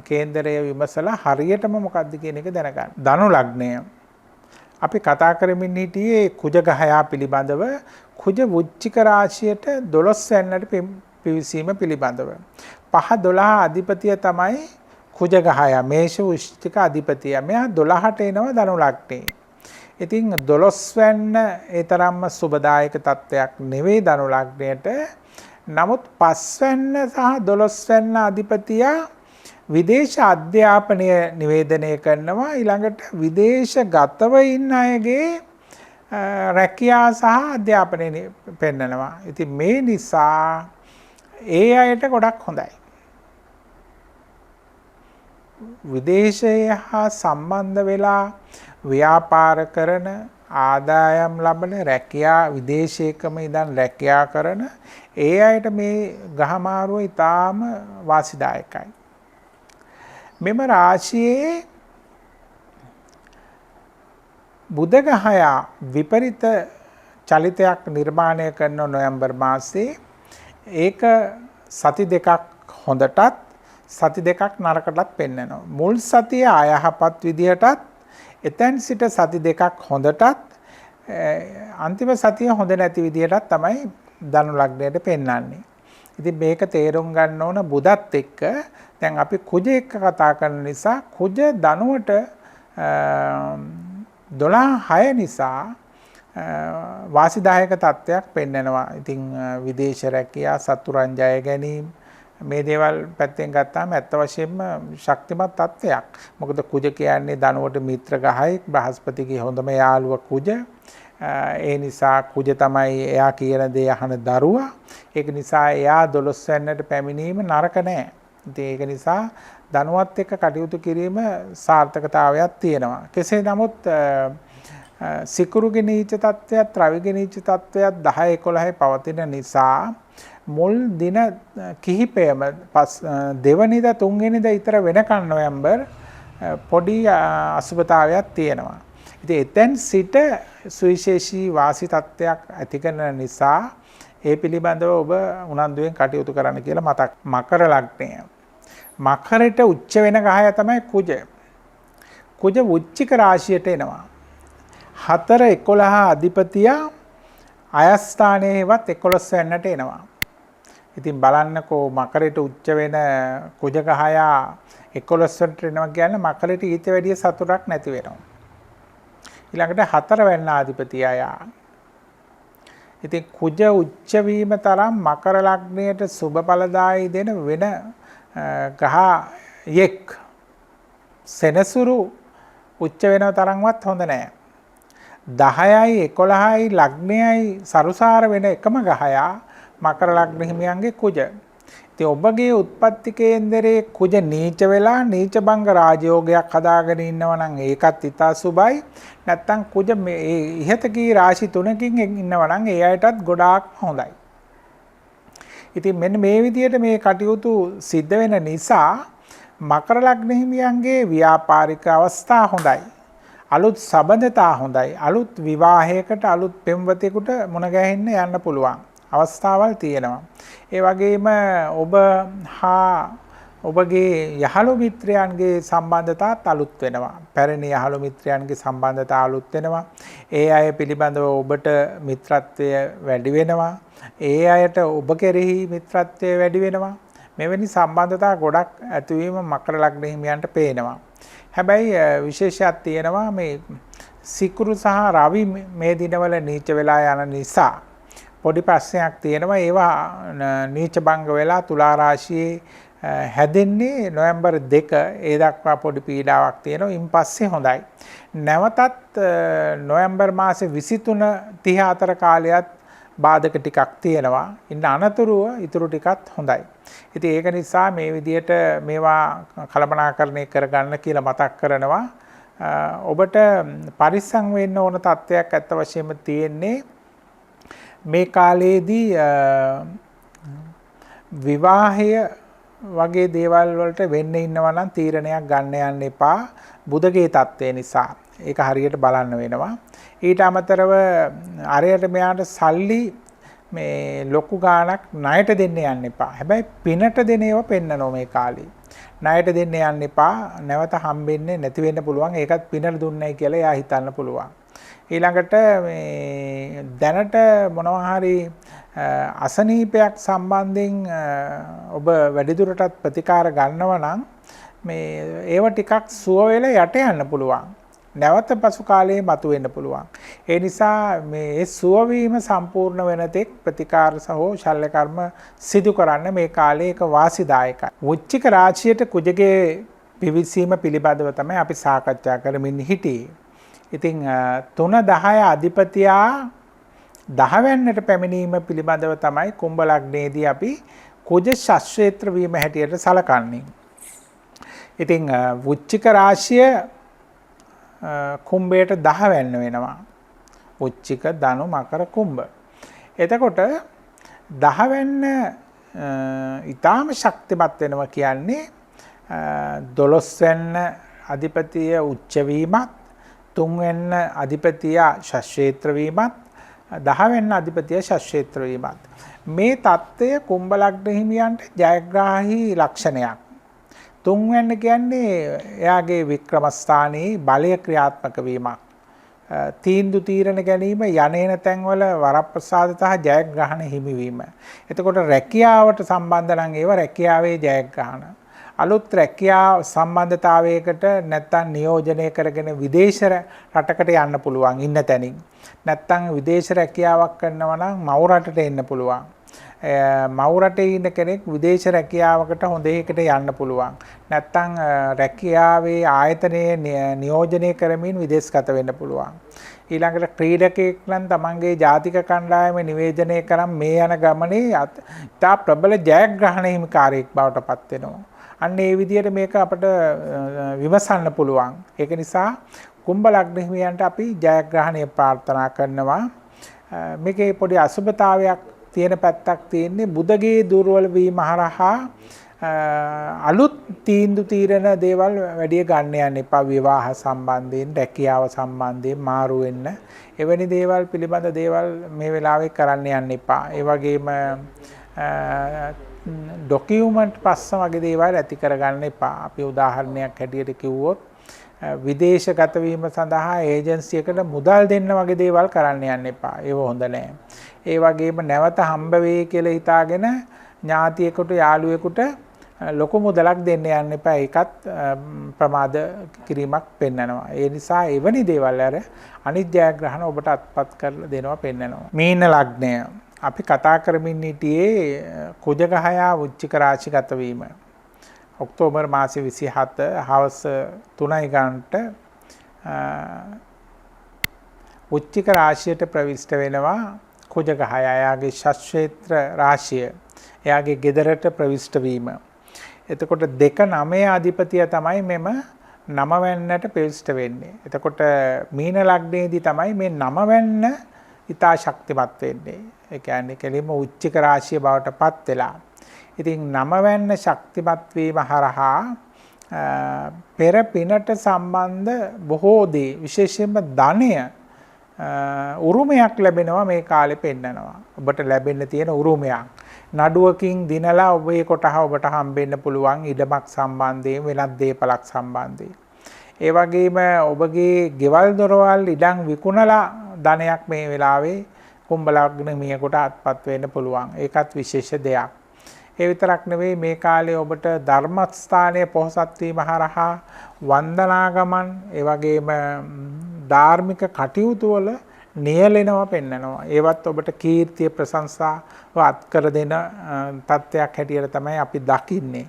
කේන්දරය විමසලා හරියටම මොකක්ද කියන එක දැනගන්න. ධනු ලග්නය අපි කතා කරමින් හිටියේ කුජ ගහයා පිළිබඳව කුජ වෘශ්චික රාශියට 12 වෙන්නට පිවිසීම පිළිබඳව. 5 12 අධිපතිය තමයි කුජ ගහයා මේෂ වෘශ්චික අධිපතිය. මෙයා 12ට එනවා ධනු ලග්නේ. ඉතින් 12 වෙන්න ඒ තරම්ම සුබදායක තත්ත්වයක් නෙවෙයි ධනු ලග්නයට. නමුත් 5 වෙන්න සහ 12 වෙන්න අධිපතියා විදේශ අධ්‍යාපනය නිවේදනය කරනවා. ඊළඟට විදේශගතව ඉන්න අයගේ රැකියා සහ අධ්‍යාපනය පෙන්නනවා. ඉතින් මේ නිසා ඒ අයට ගොඩක් හොඳයි. විදේශය හා සම්බන්ධ වෙලා ව්‍යාපාර කරන ආදායම් ලබන රැකියා විදේශයකම ඉඳන් රැකියා කරන ඒ අයට මේ ගහමාරුව ඉතාම වාසිදායකයි. මෙම රාශියේ බුධ ගහයා විපරිත චලිතයක් නිර්මාණය කරන නොවැම්බර් මාසයේ ඒක සති දෙකක් හොඳටත් සති දෙකක් නරකටත් පෙන්වනවා. මුල් සතිය අයහපත් විදිහටත් එතෙන් සිට සති දෙකක් හොඳටත් අන්තිම සතිය හොඳ නැති විදිහටත් තමයි ධනු ලග්නයට පෙන්වන්නේ. ඉතින් මේක තේරුම් ගන්න ඕන බුදත් එක්ක දැන් අපි කුජ එක්ක කතා කරන නිසා කුජ ධනුවට 12/6 නිසා වාසිදායක තත්ත්වයක් පෙන්වනවා. ඉතින් විදේශ රැකියා සතුරන් ජය ගැනීම මේ දේවල් පැත්තෙන් ගත්තාම ඇත්ත වශයෙන්ම ශක්තිමත් තත්ත්වයක්. මොකද කුජ කියන්නේ ධනුවට මිත්‍ර ගහයෙක් බ්‍රහස්පතිගේ හොඳම යාළුවා කුජ. ඒ නිසා කුජ තමයි එයා කියන දේ අහන දරුවා. ඒක නිසා එයා 12 වෙනිට පැමිණීම නරක නෑ. ඉතින් ඒක නිසා ධනුවත් එක්ක කටයුතු කිරීම සාර්ථකතාවයක් තියෙනවා. කෙසේ නමුත් සිකුරුගේ නීච තත්ත්වයක් රවිගේ නීච තත්ත්වයක් 10 11 පවතින නිසා මුල් දින කිහිපයම දෙවනිදා තුන්වෙනිදා ඊතර වෙනකන් නොවැම්බර් පොඩි අසුබතාවයක් තියෙනවා. ඉතින් එතෙන් සිට සුවිශේෂී වාසි තත්ත්වයක් ඇති කරන නිසා ඒ පිළිබඳව ඔබ උනන්දුවෙන් කටයුතු කරන්න කියලා මතක්. මකර ලග්නය. මකරට උච්ච වෙන ගහය තමයි කුජ. කුජ වෘශ්චික රාශියට එනවා. 4-11 අධිපතියා අයස්ථානයේවත් 11 වෙන්නට එනවා. ඉතින් බලන්නකෝ මකරට උච්ච වෙන කුජ ගහයා 11 වලට එනවා කියන්නේ මකරට ඊට වැඩිය සතුටක් නැති වෙනවා. ඊළඟට 4 වෙනි අධිපතියා යා. ඉතින් කුජ උච්ච වීම තරම් මකර ලග්නයට සුබ ඵලදායි දෙන වෙන ගහ යෙක් සෙනසුරු උච්ච වෙන තරම්වත් හොඳ නැහැ. 10යි 11යි ලග්නයයි සරුසාර වෙන එකම ගහයා මකර ලග්න හිමියන්ගේ කුජ. ඉතින් ඔබගේ උත්පත්ති කේන්දරයේ කුජ නීච වෙලා නීච භංග රාජයෝගයක් හදාගෙන ඉන්නවා නම් ඒකත් ඉතා සුබයි. නැත්තම් කුජ ඉහත කී රාශි 3කින් ඉන්නවා නම් ඒ අයටත් ගොඩාක් හොඳයි. ඉතින් මෙන්න මේ විදිහට මේ කටයුතු සිද්ධ වෙන නිසා මකර ලග්න හිමියන්ගේ ව්‍යාපාරික අවස්ථා හොඳයි. අලුත් සබඳතා හොඳයි. අලුත් විවාහයකට අලුත් පෙම්වතෙකුට මුණ ගැහෙන්න යන්න පුළුවන් අවස්ථාවල් තියෙනවා. ඒ වගේම ඔබ හා ඔබගේ යහළු මිත්‍රයන්ගේ සම්බන්ධතාත් අලුත් වෙනවා. පැරණි යහළු මිත්‍රයන්ගේ සම්බන්ධතා අලුත් වෙනවා. ඒ අය පිළිබඳව ඔබට මිත්‍රත්වය වැඩි වෙනවා. ඒ අයට ඔබ කෙරෙහි මිත්‍රත්වය වැඩි වෙනවා. මෙවැනි සම්බන්ධතා ගොඩක් ඇතිවීම මකර ලග්න හිමියන්ට පේනවා. හැබැයි විශේෂයක් තියෙනවා මේ සිකුරු සහ රවි මේ දිනවල නීච වෙලා යන නිසා පොඩි ප්‍රශ්නයක් තියෙනවා. ඒවා නීච භංග වෙලා තුලා රාශියේ හැදෙන්නේ නොවැම්බර් 2 ඒ දක්වා පොඩි පීඩාවක් තියෙනවා. ඉන් පස්සේ හොඳයි. නැවතත් නොවැම්බර් මාසේ 23 34 කාලයත් බාධක ටිකක් තියෙනවා. ඉන්න අනතුරුව ඉතුරු ටිකත් හොඳයි. ඉතින් ඒක නිසා මේ විදිහට මේවා කළමනාකරණය කරගන්න කියලා මතක් කරනවා. ඔබට පරිස්සම් වෙන්න ඕන තත්ත්වයක් ඇත්ත වශයෙන්ම තියෙන්නේ මේ කාලයේදී විවාහය වගේ දේවල් වලට වෙන්න ඉන්නවා නම් තීරණයක් ගන්න යන්න එපා බුදගේ තත්ත්වය නිසා. ඒක හරියට බලන්න වෙනවා. ඊට අමතරව අරයට මෙයාට සල්ලි මේ ලොකු ගාණක් ණයට දෙන්න යන්න එපා. හැබැයි පිනට දෙන ඒවා පෙන්නනෝ මේ කාලේ. ණයට දෙන්න යන්න එපා. නැවත හම්බෙන්නේ නැති වෙන්න පුළුවන්. ඒකත් පිනට දුන්නයි කියලා එයා හිතන්න පුළුවන්. ඊළඟට මේ දැනට මොනවා හරි අසනීපයක් සම්බන්ධයෙන් ඔබ වැඩිදුරටත් ප්‍රතිකාර ගන්නවා නම් මේ ඒව ටිකක් සුව වෙලා යට යන්න පුළුවන්. නැවත පසු කාලයේ මතුවෙන්න පුළුවන්. ඒ නිසා මේ සුව වීම සම්පූර්ණ වෙන තෙක් ප්‍රතිකාර සහෝ ශල්‍ය කර්ම සිදු කරන්න මේ කාලේ එක වාසිදායකයි. වෘශ්චික රාශියට කුජගේ පිවිසීම පිළිබඳව තමයි අපි සාකච්ඡා කරමින් හිටියේ. ඉතින් 3-10 අධිපතියා 10 වෙන්නට පැමිණීම පිළිබඳව තමයි කුම්භ ලග්නයේදී අපි කුජ ශස්ත්‍රේත්‍ර වීම හැටියට සලකන්නේ. ඉතින් වෘශ්චික රාශිය කුම්භයට 10 වෙන්න වෙනවා. වෘශ්චික ධනු මකර කුම්භ. එතකොට 10 වෙන්න ඊටාම ශක්තිමත් වෙනවා කියන්නේ 12 වෙන්න අධිපතිය උච්ච වීමත් 3 වෙන්න අධිපතිය ශස්ත්‍රේත්‍ර වීමත් 10 වෙන්න අධිපතිය ශස්ත්‍රේත්‍ර වීමත් මේ தত্ত্বය කුම්භ ලග්න හිමියන්ට ජයග්‍රාහී ලක්ෂණයක්. 3 වෙන්න කියන්නේ එයාගේ වික්‍රමස්ථානයේ බලය ක්‍රියාත්මක වීමක්. තීන්දුව තීරණ ගැනීම යන්නේන තැන්වල වරප්‍රසාද සහ ජයග්‍රහණ හිමිවීම. එතකොට රැකියාවට සම්බන්ධ නම් ඒව රැකියාවේ ජයග්‍රහණ. අලුත් රැකියා සම්බන්ධතාවයකට නැත්තම් නියෝජනය කරගෙන විදේශ රටකට යන්න පුළුවන් ඉන්න තැනින්. නැත්තම් විදේශ රැකියාවක් කරනවා නම් මව් රටට එන්න පුළුවන්. මව් රටේ ඉන්න කෙනෙක් විදේශ රැකියාවකට හොඳ එකකට යන්න පුළුවන්. නැත්තම් රැකියාවේ ආයතනයේ නියෝජනය කරමින් විදේශගත වෙන්න පුළුවන්. ඊළඟට ක්‍රීඩකයෙක් නම් තමන්ගේ ජාතික කණ්ඩායම නිවේදනය කරන් මේ යන ගමනේ ඉතා ප්‍රබල ජයග්‍රහණ හිමිකාරයෙක් බවට පත් වෙනවා. අන්න ඒ විදිහට මේක අපිට විමසන්න පුළුවන්. ඒක නිසා කුම්භ ලග්න හිමියන්ට අපි ජයග්‍රහණය ප්‍රාර්ථනා කරනවා. මේකේ පොඩි අසුබතාවයක් තියෙන පැත්තක් තියෙන්නේ බුදගේ දුර්වල වීම හරහා අලුත් තීන්දුව තීරණ දේවල් වැඩි ගන්න යන්න එපා. විවාහ සම්බන්ධයෙන් රැකියාව සම්බන්ධයෙන් මාරු වෙන්න එවැනි දේවල් පිළිබඳ දේවල් මේ වෙලාවේ කරන්න යන්න එපා. ඒ වගේම ඩොකියුමන්ට් පස්ස වගේ දේවල් ඇති කරගන්න එපා. අපි උදාහරණයක් හැටියට කිව්වොත් විදේශගත වීම සඳහා ඒජන්සියකට මුදල් දෙන්න වගේ දේවල් කරන්න යන්න එපා. ඒව හොඳ නෑ. ඒ වගේම නැවත හම්බ වෙයි කියලා හිතාගෙන ඥාතියෙකුට යාළුවෙකුට ලොකු මුදලක් දෙන්න යන්න එපා. ඒකත් ප්‍රමාද කිරීමක් පෙන්නනවා. ඒ නිසා එවැනි දේවල් අර අනිත් ජයග්‍රහණ ඔබට අත්පත් කරලා දෙනවා පෙන්නනවා. මීන ලග්නය අපි කතා කරමින් සිටියේ කුජගහයා වෘශ්චික රාශිගත වීම. ඔක්තෝබර් මාසේ 27 හවස 3 ගන්නට වෘශ්චික රාශියට ප්‍රවිෂ්ඨ වෙනවා කුජගහය. එයාගේ ශස්ත්‍රේත්‍ර රාශිය එයාගේ ගෙදරට ප්‍රවිෂ්ඨ වීම. එතකොට 2-9 අධිපතිය තමයි මෙම 9 වෙන්නට ප්‍රවිෂ්ඨ වෙන්නේ. එතකොට මීන ලග්නයේදී තමයි මේ 9 වෙන්න ඉතා ශක්තිමත් වෙන්නේ. ඒ කියන්නේ කෙලින්ම උච්චික රාශිය බවට පත් වෙලා. ඉතින් 9 වෙන්න ශක්තිමත් වීම හරහා පෙර පිනට සම්බන්ධ බොහෝ දේ විශේෂයෙන්ම ධනය උරුමයක් ලැබෙනවා මේ කාලේ පෙන්නනවා. ඔබට ලැබෙන්න තියෙන උරුමයක්. නඩුවකින් දිනලා ඔබේ කොටහ ඔබට හම්බෙන්න පුළුවන් ඉඩමක් සම්බන්ධයෙන් වෙනත් දේපලක් සම්බන්ධයෙන්. ඒ වගේම ඔබගේ ගෙවල් දොරවල් ඉඩම් විකුණලා ධනයක් මේ වෙලාවේ කුම්භ ලග්න මියෙකුට අත්පත් වෙන්න පුළුවන්. ඒකත් විශේෂ දෙයක්. ඒ විතරක් නෙවෙයි මේ කාලේ ඔබට ධර්මස්ථානයේ පොහොසත් වීම හරහා වන්දනාගමන් ඒ වගේම ධාර්මික කටයුතු වල නියැලෙනවා පෙන්නනවා. ඒවත් ඔබට කීර්තිය ප්‍රශංසාව අත්කර දෙන තත්ත්වයක් හැටියට තමයි අපි දකින්නේ.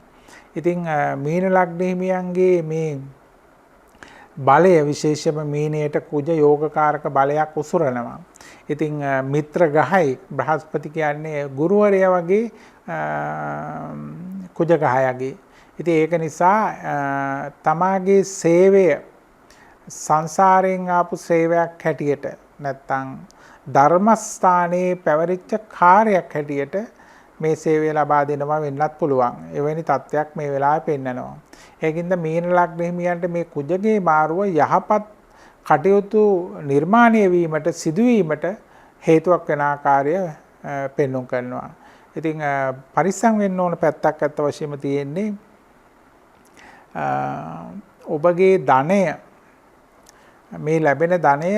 ඉතින් මීන ලග්න හිමියන්ගේ මේ බලය විශේෂයෙන්ම මීනයට කුජ යෝගකාරක බලයක් උසුරනවා. ඉතින් මිත්‍ර ග්‍රහයි බ්‍රහස්පති කියන්නේ ගුරුවරයා වගේ කුජ ග්‍රහයගේ. ඉතින් ඒක නිසා තමාගේ සේවය සංසාරයෙන් ආපු සේවයක් හැටියට නැත්තම් ධර්මස්ථානයේ පැවරිච්ච කාර්යයක් හැටියට මේ සේවය ලබා දෙනවා වෙන්නත් පුළුවන්. එවැනි තත්ත්වයක් මේ වෙලාවේ පෙන්නනවා. ඒකින්ද මීන ලග්න හිමියන්ට මේ කුජගේ මාරුව යහපත් කටයුතු නිර්මාණය වීමට සිදුවීමට හේතුවක් වෙන ආකාරය පෙන්වුම් කරනවා. ඉතින් පරිස්සම් වෙන්න ඕන පැත්තක් අත්ත වශයෙන්ම තියෙන්නේ ඔබගේ ධනය මේ ලැබෙන ධනය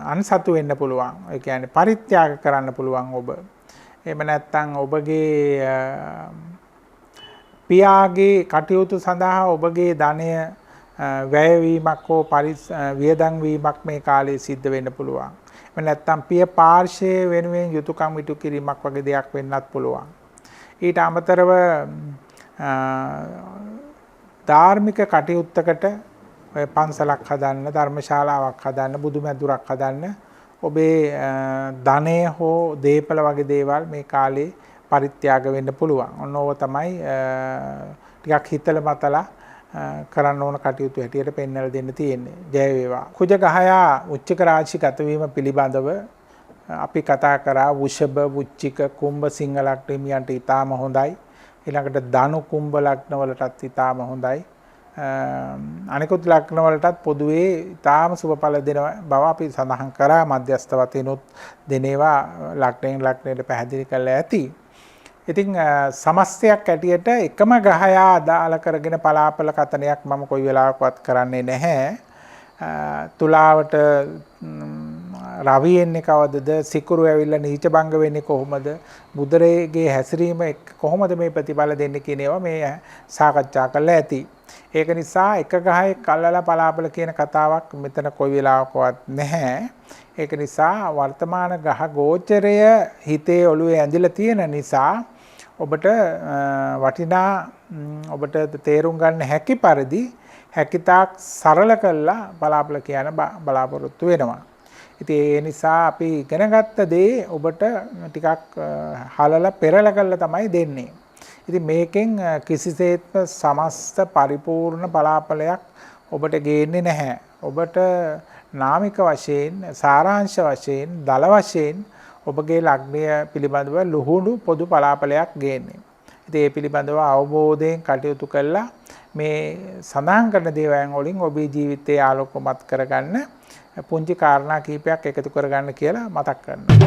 අන්සතු වෙන්න පුළුවන්. ඒ කියන්නේ පරිත්‍යාග කරන්න පුළුවන් ඔබ. එහෙම නැත්නම් ඔබගේ පියාගේ කටයුතු සඳහා ඔබගේ ධනය වැයවීමක් හෝ වියදම් වීමක් මේ කාලේ සිද්ධ වෙන්න පුළුවන්. එහෙම නැත්නම් පිය පාර්ශ්වයේ වෙනුවෙන් යුතුයකම් ඉටු කිරීමක් වගේ දෙයක් වෙන්නත් පුළුවන්. ඊට අමතරව ධාර්මික කටයුත්තකට ඔය පන්සලක් හදන්න, ධර්මශාලාවක් හදන්න, බුදුමැදුරක් හදන්න ඔබේ ධනය හෝ දීපල වගේ දේවල් මේ කාලේ පරිත්‍යාග වෙන්න පුළුවන්. ඔන්න ඕව තමයි ටිකක් හිතලා මතලා කරන්න ඕන කටයුතු හැටියට පෙන්වලා දෙන්න තියෙන්නේ. ජය වේවා. කුජ ගහයා උච්චක රාශිගත වීම පිළිබඳව අපි කතා කරා වෘෂභ, වෘච්චික, කුම්භ, සිංහ ලග්න හිමියන්ට ඉතාම හොඳයි. ඊළඟට ධනු කුම්භ ලග්න වලටත් ඉතාම හොඳයි. අනිකුත් ලග්න වලටත් පොදුවේ ඉතාම සුබඵල දෙන බව අපි සඳහන් කරා. මධ්‍යස්ථ වතිනුත් දෙනේවා ලග්නෙන් ලග්නයට පැහැදිලි කරලා ඇති. ඉතින් සමස්තයක් ඇටියට එකම ග්‍රහයා අදාළ කරගෙන පලාපල කතනයක් මම කොයි වෙලාවකවත් කරන්නේ නැහැ. තුලාවට රවි එන්නේ කවදද, සිකුරු ඇවිල්ලා නීච භංග වෙන්නේ කොහොමද, බුධරේගේ හැසිරීම කොහොමද මේ ප්‍රතිඵල දෙන්නේ කියන ඒවා මේ සාකච්ඡා කරලා ඇති. ඒක නිසා එක ගහයක් අල්ලලා පලාපල කියන කතාවක් මෙතන කොයි වෙලාවකවත් නැහැ. ඒක නිසා වර්තමාන ග්‍රහ ගෝචරය හිතේ ඔළුවේ ඇඳිලා තියෙන නිසා ඔබට වටිනා ඔබට තේරුම් ගන්න හැකි පරිදි හැකිතාක් සරල කළා බලාපොල කියන බලාපොරොත්තු වෙනවා. ඉතින් ඒ නිසා අපි ඉගෙනගත්ත දේ ඔබට ටිකක් හලලා පෙරලා කළා තමයි දෙන්නේ. ඉතින් මේකෙන් කිසිසේත්ම සමස්ත පරිපූර්ණ බලාපලයක් ඔබට ගේන්නේ නැහැ. ඔබට නාමික වශයෙන්, සාරාංශ වශයෙන්, දල වශයෙන් ඔබගේ ලග්නය පිළිබඳව ලුහුණු පොදු බලාපලයක් ගේන්නේ. ඉතින් ඒ පිළිබඳව අවබෝධයෙන් කටයුතු කළා මේ සඳහන් කරන දේවල් වලින් ඔබේ ජීවිතය ආලෝකමත් කරගන්න පුංචි කාරණා කීපයක් එකතු කරගන්න කියලා මතක් කරනවා.